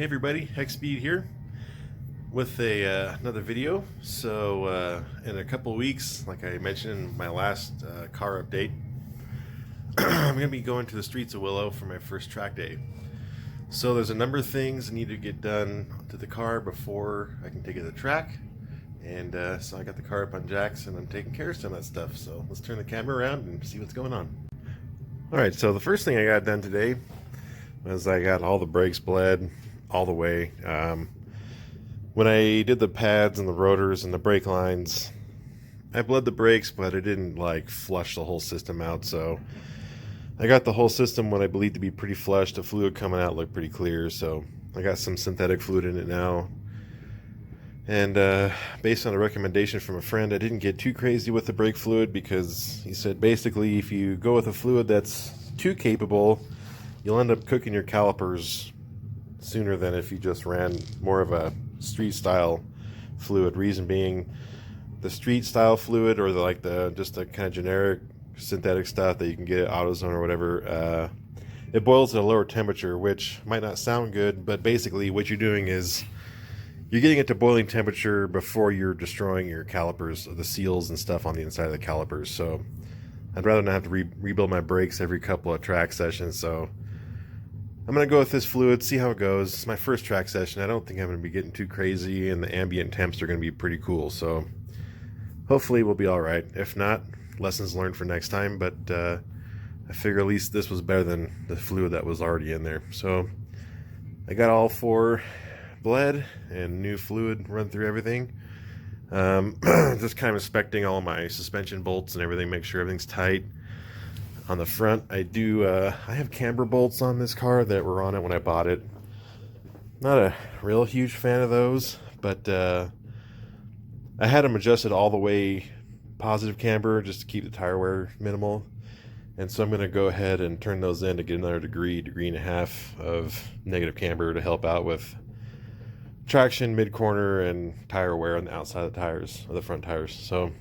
Hey everybody, Hexspeed here with another video. So in a couple weeks, like I mentioned in my last car update, I'm going to be going to the streets of Willow for my first track day. So there's a number of things I need to get done to the car before I can take it to the track. And so I got the car up on jacks and I'm taking care of some of that stuff. So let's turn the camera around and see what's going on. Alright, so the first thing I got done today was I got all the brakes bled all the way. When I did the pads and the rotors and the brake lines, I bled the brakes, but it didn't like flush the whole system out. So I got the whole system what I believe to be pretty flushed. The fluid coming out looked pretty clear, so I got some synthetic fluid in it now. And based on a recommendation from a friend, I didn't get too crazy with the brake fluid because he said basically if you go with a fluid that's too capable, you'll end up cooking your calipers sooner than if you just ran more of a street style fluid. Reason being, the street style fluid or just the kind of generic synthetic stuff that you can get at AutoZone or whatever, it boils at a lower temperature, which might not sound good, but basically what you're doing is you're getting it to boiling temperature before you're destroying your calipers, the seals and stuff on the inside of the calipers. So I'd rather not have to rebuild my brakes every couple of track sessions. So I'm going to go with this fluid, see how it goes. It's my first track session. I don't think I'm going to be getting too crazy, and the ambient temps are going to be pretty cool. So hopefully we'll be all right. If not, lessons learned for next time. But I figure at least this was better than the fluid that was already in there. So I got all four bled and new fluid run through everything. Just kind of inspecting all my suspension bolts and everything, make sure everything's tight. On the front, I have camber bolts on this car that were on it when I bought it. Not a real huge fan of those, but I had them adjusted all the way positive camber just to keep the tire wear minimal. And so I'm going to go ahead and turn those in to get another degree and a half of negative camber to help out with traction mid-corner and tire wear on the outside of the tires, or the front tires. So,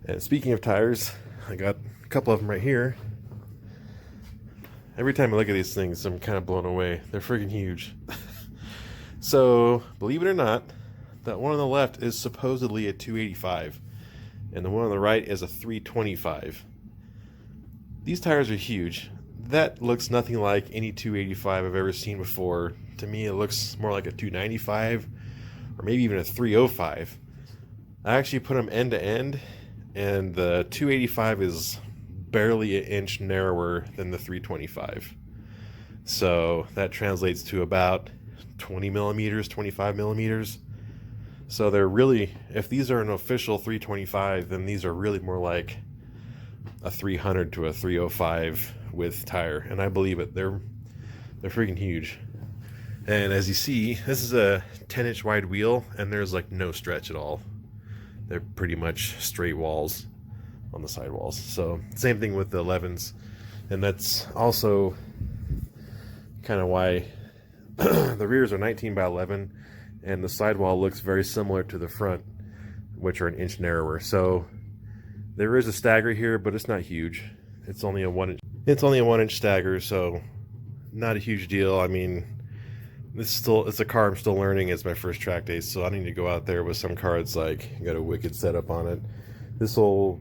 and speaking of tires, I got a couple of them right here. Every time I look at these things, I'm kind of blown away. They're freaking huge. So, believe it or not, that one on the left is supposedly a 285, and the one on the right is a 325. These tires are huge. That looks nothing like any 285 I've ever seen before. To me, it looks more like a 295, or maybe even a 305. I actually put them end to end, and the 285 is barely an inch narrower than the 325. So that translates to about 20 millimeters, 25 millimeters. So they're really, if these are an official 325, then these are really more like a 300 to a 305 with tire, and I believe it. They're freaking huge. And as you see, this is a 10-inch wide wheel, and there's like no stretch at all. They're pretty much straight walls on the sidewalls. So same thing with the 11s, and that's also kind of why the rears are 19 by 11, and the sidewall looks very similar to the front, which are an inch narrower. So there is a stagger here, but it's not huge. It's only a 1 inch. It's only a 1 inch stagger, so not a huge deal. I mean, it's a car I'm still learning. It's my first track day, so I need to go out there with some car that's like got a wicked setup on it. This will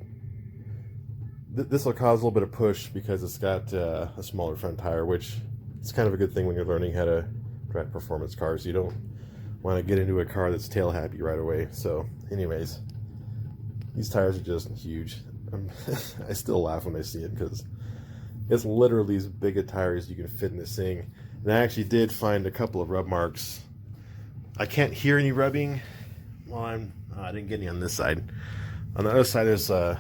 cause a little bit of push because it's got a smaller front tire, which is kind of a good thing when you're learning how to drive performance cars. You don't want to get into a car that's tail happy right away. So anyways, these tires are just huge. I still laugh when I see it because it's literally as big a tire as you can fit in this thing. And I actually did find a couple of rub marks. I can't hear any rubbing. Well, I didn't get any on this side. On the other side, there's a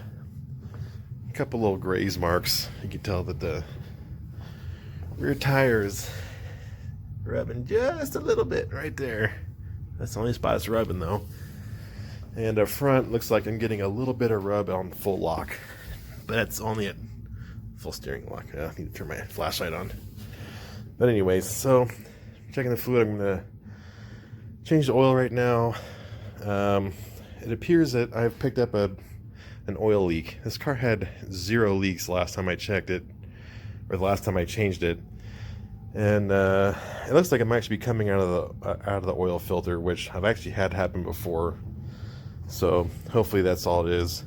couple little graze marks. You can tell that the rear tire is rubbing just a little bit right there. That's the only spot it's rubbing though. And up front, looks like I'm getting a little bit of rub on full lock, but that's only at full steering lock. I need to turn my flashlight on. But anyways, so checking the fluid. I'm gonna change the oil right now. It appears that I've picked up an oil leak. This car had 0 leaks last time I checked it, or the last time I changed it. And it looks like it might actually be coming out of the oil filter, which I've actually had happen before. So hopefully that's all it is.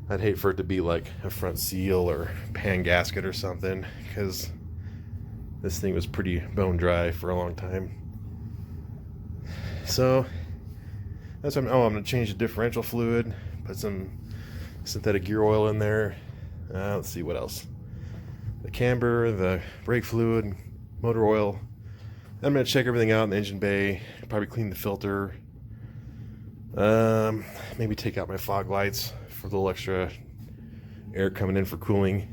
I'd hate for it to be like a front seal or pan gasket or something, because this thing was pretty bone dry for a long time. So that's what I'm going to change the differential fluid, put some synthetic gear oil in there. Let's see what else. The camber, the brake fluid, motor oil. I'm going to check everything out in the engine bay, probably clean the filter. Maybe take out my fog lights for a little extra air coming in for cooling.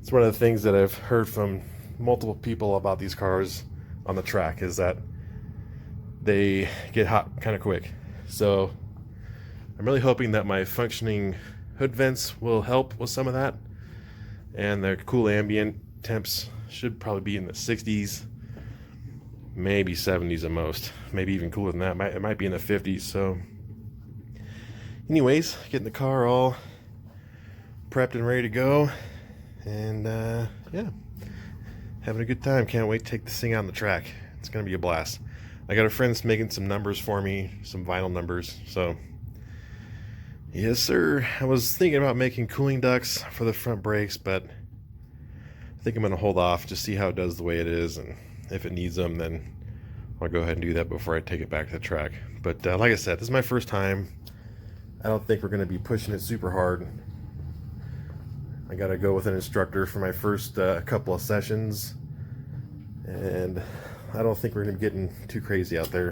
It's one of the things that I've heard from multiple people about these cars on the track, is that they get hot kind of quick. So I'm really hoping that my functioning hood vents will help with some of that, and the cool ambient temps should probably be in the 60s, maybe 70s at most, maybe even cooler than that. It might be in the 50s. So anyways, getting the car all prepped and ready to go, and yeah, having a good time. Can't wait to take this thing out on the track. It's gonna be a blast. I got a friend that's making some numbers for me, some vinyl numbers. So yes sir, I was thinking about making cooling ducts for the front brakes, but I think I'm gonna hold off, just see how it does the way it is, and if it needs them, then I'll go ahead and do that before I take it back to the track. But like I said, this is my first time. I don't think we're going to be pushing it super hard. I got to go with an instructor for my first couple of sessions, and I don't think we're going to be getting too crazy out there.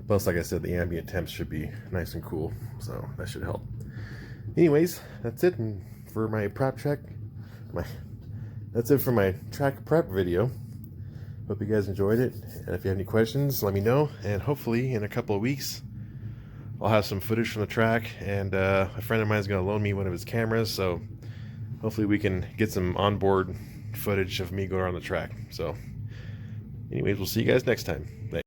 Plus, like I said, the ambient temps should be nice and cool, so that should help. Anyways, that's it for my prep check. That's it for my track prep video. Hope you guys enjoyed it, and if you have any questions, let me know, and hopefully in a couple of weeks I'll have some footage from the track, and a friend of mine is going to loan me one of his cameras, so hopefully we can get some onboard footage of me going around the track. So anyways, we'll see you guys next time. Thanks.